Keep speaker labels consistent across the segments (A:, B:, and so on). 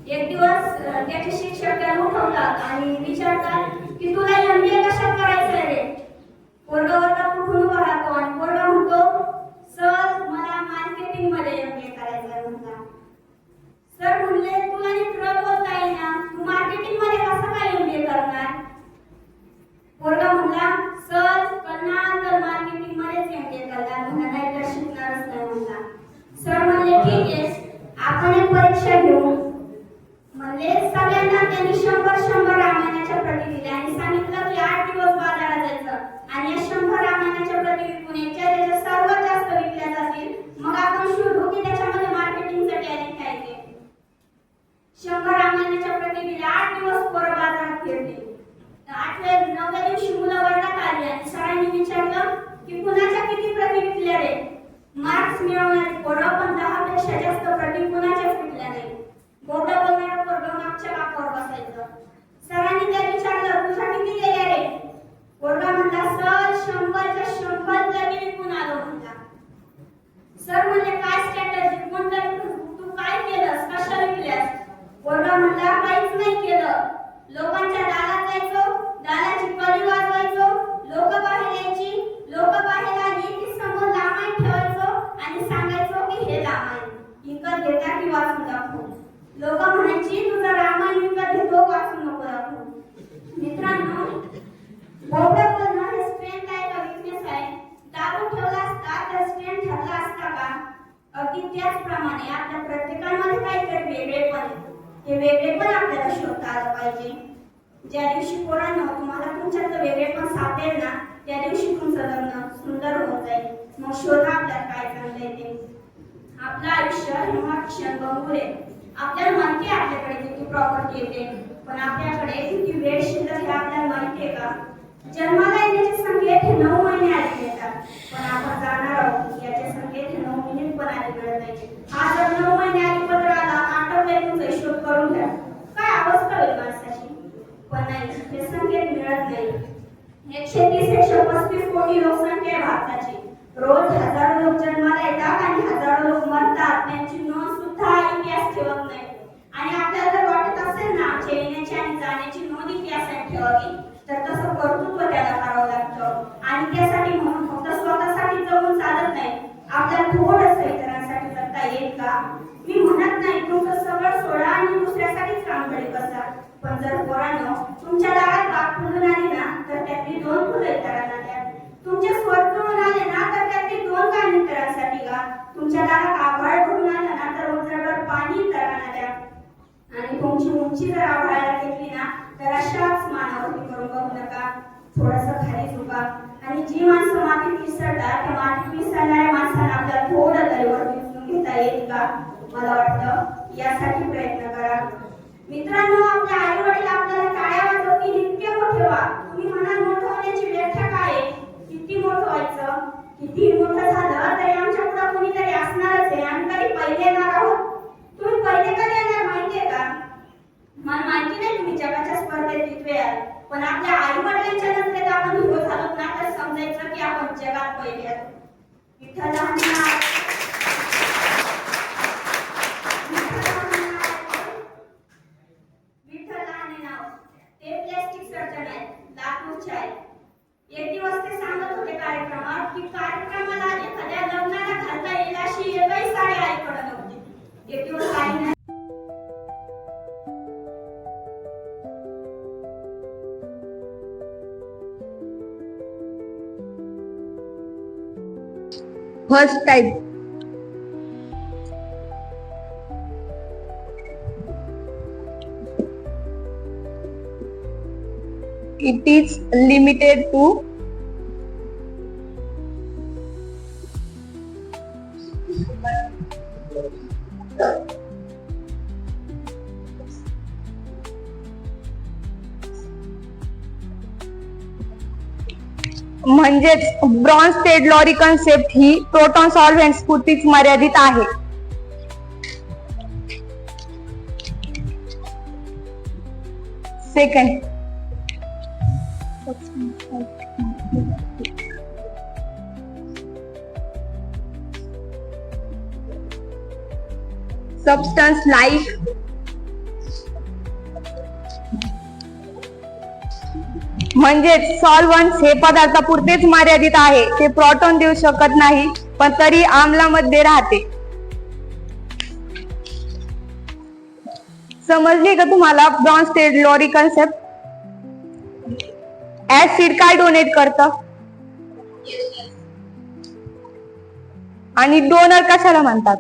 A: एक दिवस त्याचे शिक्षक त्याला उठवतात आणि विचारतात की तुला MBA कशात करायचं रे? पोरगा वर्गात उठून उभा राहतो आणि पोरगा म्हणतो सर मला मार्केटिंग मध्ये MBA करायचं आहे म्हणला. सर म्हणले तुला नीट बोलता येईना, तू मार्केटिंग मध्ये कसं काय MBA करणार? पोरगा म्हणला सर करणार तर मार्केटिंग मध्येच MBA करणार म्हणला, नाही तर शिकणारच नाही म्हणला. सर म्हणले ठीक आहे आपण एक परीक्षा घेऊ म्हणले. सगळ्यांना त्यांनी 100 रामायणाच्या प्रती दिल्या आणि सांगितलं की 8 दिवस बाजारात जायचं आणि या 100 रामायणाच्या प्रती विकून याच्या सर्वात जास्त विकल्या जातील मग आपण शोधू की त्याच्यामध्ये मार्केटिंगचं टॅलेंट आहे ते. 100 रामायणाच्या प्रती दिल्या. 8 दिवस पोरं बाजारात फिरले. 9व्या दिवशी मुलं वर्गात आली आणि सरांनी विचारलं की कुणाच्या किती प्रती विकल्या रे? मार्क्स मिळवणारे पोरं पण 10 पेक्षा जास्त प्रती कुणाच्याच विकल्या नाही. बोबडा बोलणारा पोरगा मागच्या बाकावर बसायचं. सरांनी त्याला विचारलं तुझ्या किती गेल्या रे? पोरगा म्हणला सर 100च्या 100 तरी विकून आलो म्हणला. सर म्हणले काय स्ट्रॅटेजी कोणतं तू काय केलंस, कशा विकल्यास? पोरगा म्हणला काहीच नाही केलं. लोकांच्या दारात जायचो, दाराची कडी वाजवायचो, लोक बाहेर यायची, लोक बाहेर आली की समोर लामाई ठेवायचो आणि सांगायचो की हे लामाई विकत घेता की वाचून दाखवू. लोक म्हणायची तुझा रामायण विकत घेतो वाचून नको दाखवू. मित्रांनो बोबडा बोलणं हे स्ट्रेंथ आहे का वीकनेस आहे? दाबून ठेवला असता तर स्ट्रेंथ ठरला असता का? अगदी त्याचप्रमाणे आपल्या प्रत्येकामध्ये काहीतरी वेगळेपण आहे. हे वेगळेपण आपल्याला शोधता आलं पाहिजे. ज्या दिवशी पोरांनो तुम्हाला तुमच्यातलं वेगळेपण सापडेल ना त्या दिवशी तुमचं लग्न सुंदर होत जाईल. मग शोधा आपल्याला काय चांगलं आहे ते. आपलं आयुष्य हे महाक्षण बंगुर आहे. आपल्याला माहिती आहे आपल्याकडे किती प्रॉपर्टी येते पण आपल्याकडे किती वेळ शिल्लक हे आपल्याला माहिती आहे का? जन्माला येण्याचे संकेत हे 9 महिने आधी येतात पण आपण जाणार आहोत याचे संकेत हे 9 मिनिट पण आधी मिळत नाही. हा जर 9 महिने आधी पत्र आला आठवड्यात तुमचा हिशोब करून घ्या काय अवस्था होईल माणसाची. पण नाही हे संकेत मिळत नाही. 130-135 कोटी लोकसंख्या आहे भारताची. रोज हजारो लोक जन्माला येतात आणि हजारो लोक मरतात. त्यांची नोंद सुद्धा इतिहास ठेवत नाही. आणि आपल्याला जर वाटत असेल ना आमच्या येण्याची आणि जाण्याची नोंद इतिहासात ठेवावी तर तसं कर्तृत्व त्याला करावं लागतं. आणि त्यासाठी म्हणून फक्त स्वतःसाठी जगून चालत नाही. आपल्याला थोडंसं इतरांसाठी जगता येईल का? मी म्हणत नाही तुमचं सगळं सोडा आणि दुसऱ्यासाठीच काम करत बसा. पण जर पोरांनो तुमच्या दारात बाग फुलून आली ना तर त्यातली 2 फुलं इतरांना द्या. तुमचे स्वर तुळून आले ना तर त्यातली 2 गाणी इतरांसाठी गा. तुमच्या दारात आभाळ भरून आलं ना तर उजळवर पाणी इतरांना द्या. आणि तुमची उंची जर आभाळाला घेतली ना तर अशाच मानावरती करून बघू नका. थोडंसं खाली झुका. आणि जी माणसं मातीत मिसळतात त्या मातीत मिसळणाऱ्या माणसांना आपल्याला थोडं तरी वरती उचलून घेता येईल का? मला वाटतं यासाठी प्रयत्न करा. मित्रांनो आपल्या आई वडील आपल्याला टाळ्या वाजवतील इतके मोठे व्हा. तुम्ही म्हणाल मोठं होण्याची व्याख्या काय आहे? किती मोठं व्हायचं? किती मोठं झालं तरी आमच्या पुढे कोणीतरी असणारच आहे. आम्ही कधी पहिले येणार आहोत. तुम्ही पहिले कधी येणार माहितीये का? मला माहिती नाही तुम्ही जगाच्या स्पर्धेत कितवे आहात पण आपल्या आई वडिलांच्या नजरेत आपण हिरो झालो ना तर समजायचं की आपण जगात पहिले आहोत. विठ्ठलाने नाव ते प्लास्टिक सर्जन आहेत, लाकूडचे आहेत. एक दिवस ते सांगत होते कार्यक्रमात की कार्यक्रमाला एखाद्या लग्नाला घालता येईल अशी एकही साडी आईकडे नव्हती. एक दिवस आईने
B: First type. It is limited to म्हणजेच ब्रॉन्झ स्टेट लॉरी कन्सेप्ट ही प्रोटॉन सॉल्व्हेंट्स पुरतीच मर्यादित आहे. सेकंड substance like म्हणजेच सॉल्व्हंट्स हे पदार्थापुरतेच मर्यादित आहे, ते प्रोटॉन देऊ शकत नाही पण तरी आम्लामध्ये राहते. समजली का तुम्हाला Bronsted Lowry concept? Acid काय डोनेट करतं आणि डोनर कशाला म्हणतात?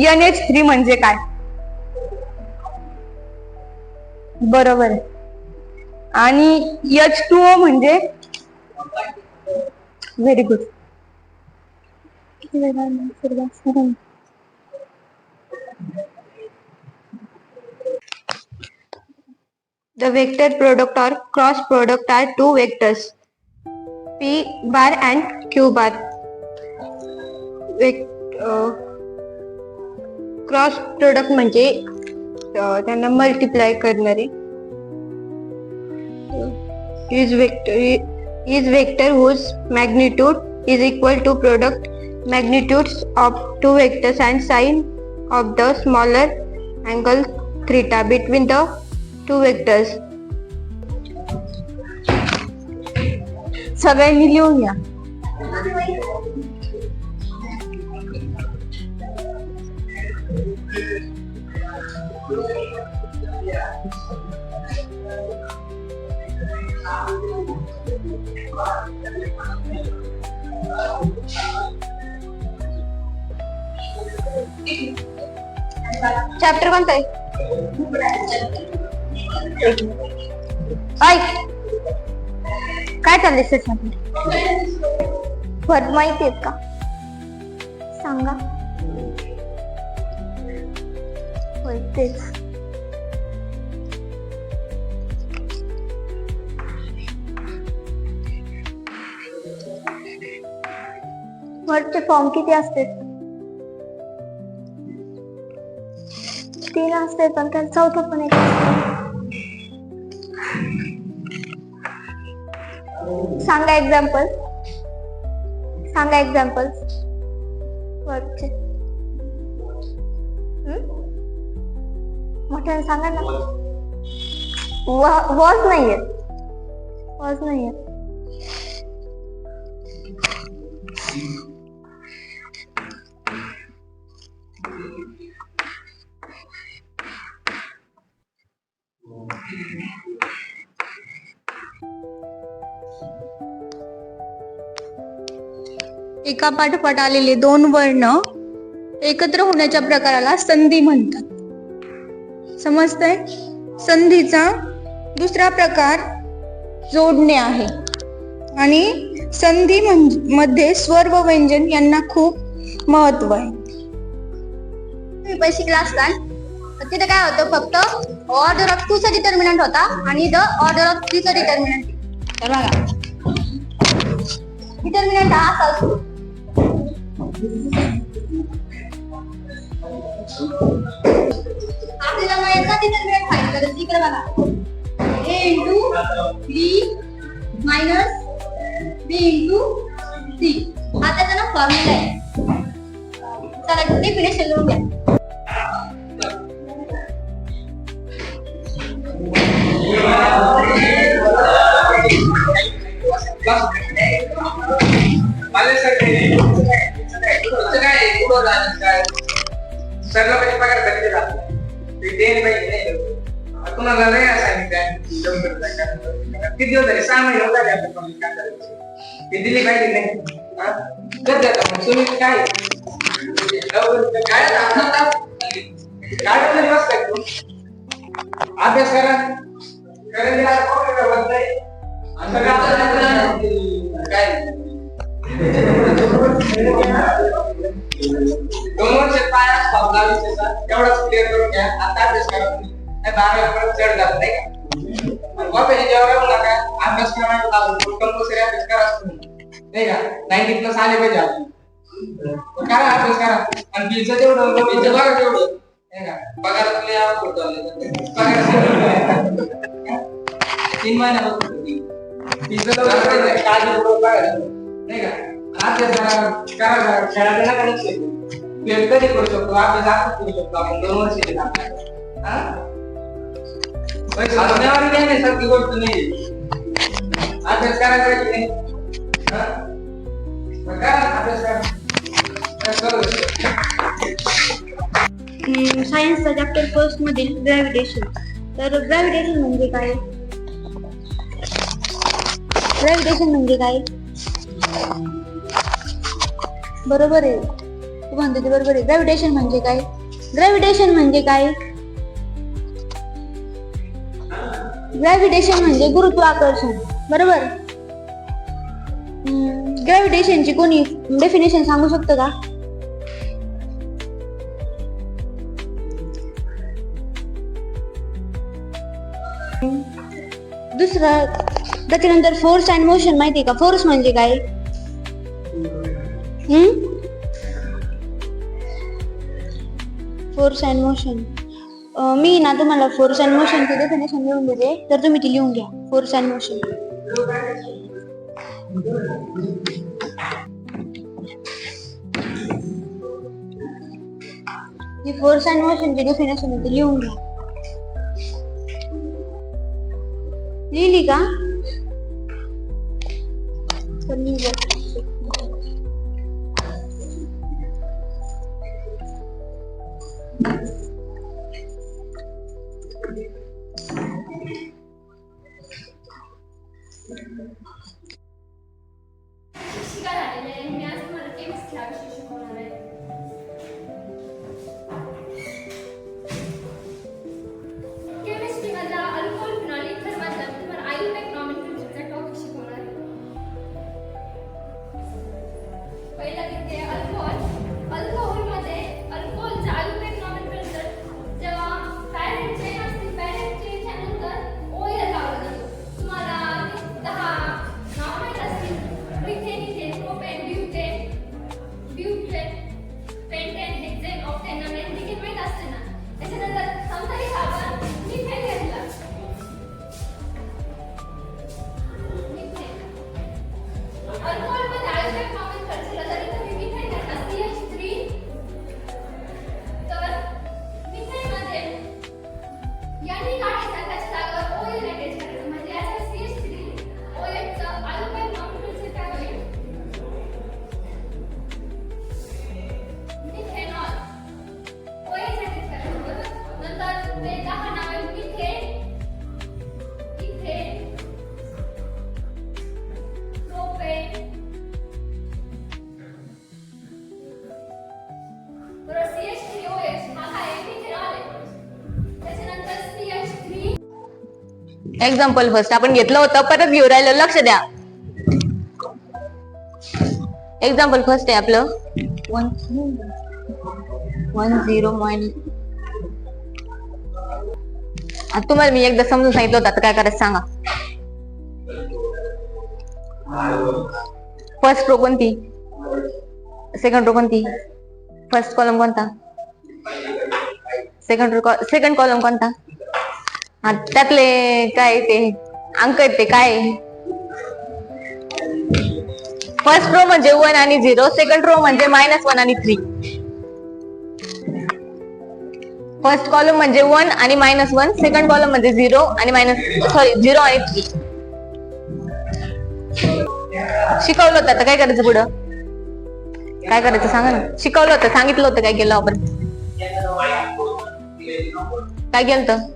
B: NH3 म्हणजे काय? बरोबर आहे. आणि H2O म्हणजे? Very good. The vector product or cross product are two vectors, P bar and Q bar. Cross product म्हणजे त्यांना मल्टिप्लाय करणारे. is vector whose magnitude is equal to product magnitudes of two vectors and sign of the smaller angle theta between the two vectors. सगळ्यांनी लिहून घ्या. Chapter कोणता आहे? काय चाललंय सेशन? वर्ड माहिती आहेत का? सांगा. होय तेच. वर्डचे फॉर्म किती असते? 3 असते, पण त्यात चौथा पण एक असते. सांगा एक्झाम्पल. सांगा एक्झाम्पल्स वर्डचे. मोठ्याने सांगा ना. वॉज नाहीये. वॉज नाहीये. एका पाठोपाठ आलेले दोन वर्ण एकत्र होण्याच्या प्रकाराला संधी म्हणतात. समजतंय? संधीचा दुसरा प्रकार जोडणे आहे आणि संधी मध्ये स्वर व व्यंजन यांना खूप महत्व आहे. तुम्ही पहिले शिकला असताल तिथे काय होतं, फक्त ऑर्डर ऑफ 2 चा डिटर्मिनंट होता आणि द ऑर्डर ऑफ 3 चा डिटर्मिनंट. तर बघा डिटर्मिनंट हा असा असतो. आपल्याला माहिती डिटर्मिनंट फाइंड करायचं. इकडे बघा a into b minus b into c हा त्याचा ना फॉर्म्युला आहे. चला डेफिनेशन लिहून घ्या.
C: सरला म्हणजे पगार कधी जातो ते देणे पाहिजे. तुम्हाला नाही सांगितलं किती दिवस झाले? 6 महिने होत आले आपण काय करायचं ते दिली पाहिजे नाही. कर देता मग तुम्ही काय काय बसताय तू? अभ्यास करा काय 2 वर्ष काय एवढाच क्लिअर करून घ्या. आता अभ्यास करा. 12 चढ जात नाही का? कॉलेज जेव्हा नका अभ्यास करायला कंपल्सरी अभ्यास करा नाही का? 90+ आले पाहिजे आपण. करा अभ्यास करा. आणि फीचं तेवढं फीचं बघा तेवढं नाही का? पगार तुला यावं पडतो. पगार 3 महिन्यापासून फीचं तर काळजी बघा नाही का? अभ्यास करा खेळायला नका लक्ष देऊ. खेळ कधी करू शकतो अभ्यास आताच करू शकतो आपण 2 वर्षाचे साधण्यावर घेण्यासारखी गोष्ट नाही. अभ्यास करायला पाहिजे नाही. करा अभ्यास करा.
B: सायन्सचा चॅप्टर फर्स्ट मधील ग्रॅव्हिटेशन. तर ग्रॅव्हिटेशन म्हणजे काय? ग्रॅव्हिटेशन म्हणजे काय? बरोबर आहे, तू म्हणते ते बरोबर आहे. ग्रॅव्हिटेशन म्हणजे काय? ग्रॅव्हिटेशन म्हणजे काय? ग्रॅव्हिटेशन म्हणजे गुरुत्वाकर्षण. बरोबर. ग्रॅव्हिटेशनची कोणी डेफिनेशन सांगू शकतो का? दुसरं त्याच्यानंतर फोर्स अँड मोशन माहिती आहे का? फोर्स म्हणजे काय? Force and motion. मी ना तुम्हाला फोर्स अँड मोशनची डेफिनेशन लिहून देते, तर तुम्ही ती लिहून घ्या. Force and motion. ही फोर्स अँड मोशनची डेफिनेशन आहे, ती लिहून घ्या. लिहिली का? तर लिहिलं.
D: शिक्षिका झालेली आहे. मी आज तुम्हाला केमिस्ट्री हा विषय शिकवणार आहे. केमिस्ट्री मधला अल्कोहोल फिनॉल इथर मधला मी तुम्हाला आयुर्वेदिक नॉमेनक्लेचरचा टॉपिक शिकवणार आहे. पहिला घेते अल्कोहोल. अल्कोहोल मध्ये अल्कोहोलचा आयुर्वेदिक नॉमेनक्लेचर जेव्हा पॅरेंट चेन असते, पॅरेंट चेनच्या नंतर ओएल लावला जातो. तुम्हाला 10 नाव माहित असतील. Methane, ethane, propane, butane, pentane, hexane, octane आणि एल्डिहाइड माहित असते ना. त्याच्यानंतर समजा इथं आपण मिथेन घेतला. मिथेन अल्कोहोल मध्ये आयुर्वेदिक नॉमेनक्लेचरला जर इथं मी मिथेन घेतला CH3, तर मिथेन मध्ये यांनी काढायचा त्याच्या जागेवर OL अटॅच करायचं. म्हणजे याचा CH3 OH चं आयुर्वेदिक नॉमेनक्लेचर काय होईल? मिथेनॉल. OH अटॅच करायचं. बरोबर. नंतर ते 10 नाव आहेत. मिथेन, इथेन, प्रोपेन, बरोबर. CH3OH हा काय आहे? मिथेनॉल आहे. त्याच्यानंतर CH3
B: एक्झाम्पल फर्स्ट आपण घेतलं होतं, परत घेऊ राहिलं, लक्ष द्या. एक्झाम्पल फर्स्ट आहे आपलं 10 आता तुम्हाला मी एकदा समजून सांगितलं होतं, आता काय करायचं सांगा. फर्स्ट रो कोणती? सेकंड रो कोणती? फर्स्ट कॉलम कोणता? सेकंड कॉलम कोणता? त्यातले काय ते अंक आहेत ते काय? फर्स्ट रो म्हणजे 1 आणि 0, सेकंड रो म्हणजे -1 आणि 3. फर्स्ट कॉलम म्हणजे 1 आणि -1, सेकंड कॉलम म्हणजे 0 आणि 0 आणि 3. शिकवलं होतं, आता काय करायचं पुढं? काय करायचं सांगा ना. शिकवलं होतं, सांगितलं होतं, काय केलं आपण? काय केलं होतं?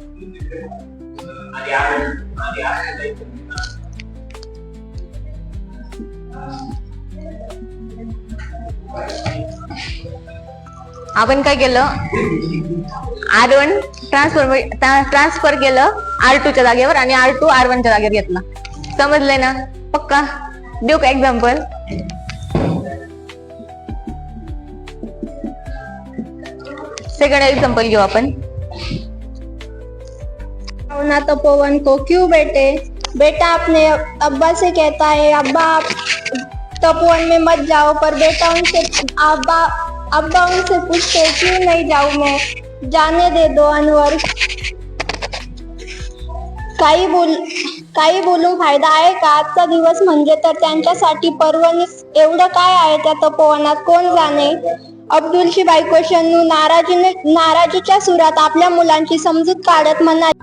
B: आपण काय केलं? R1 ट्रान्सफर केलं R2 च्या जागेवर आणि R2 R1 च्या जागेवर घेतला. समजलंय ना? पक्का? देऊ का एक्झाम्पल? सेकंड एग्जांपल घेऊ अपन।
E: ना तपोवन को क्यों बेटे? बेटा अपने अब्बा से कहता है अब्बा आप तपोवन में मत जाओ, पर बेटा उनसे अब्बा उनसे पूछते क्यों नहीं जाऊं मैं? जाने दे दो अनवर, काही बोलून फायदा आहे का? आजचा दिवस म्हणजे तर त्यांच्यासाठी पर्वणी. एवढं काय आहे त्या तपोवनात कोण जाणे. अब्दुलची बायको शन्नू नाराजीच्या सुरात आपल्या मुलांची समजूत काढत म्हणाली,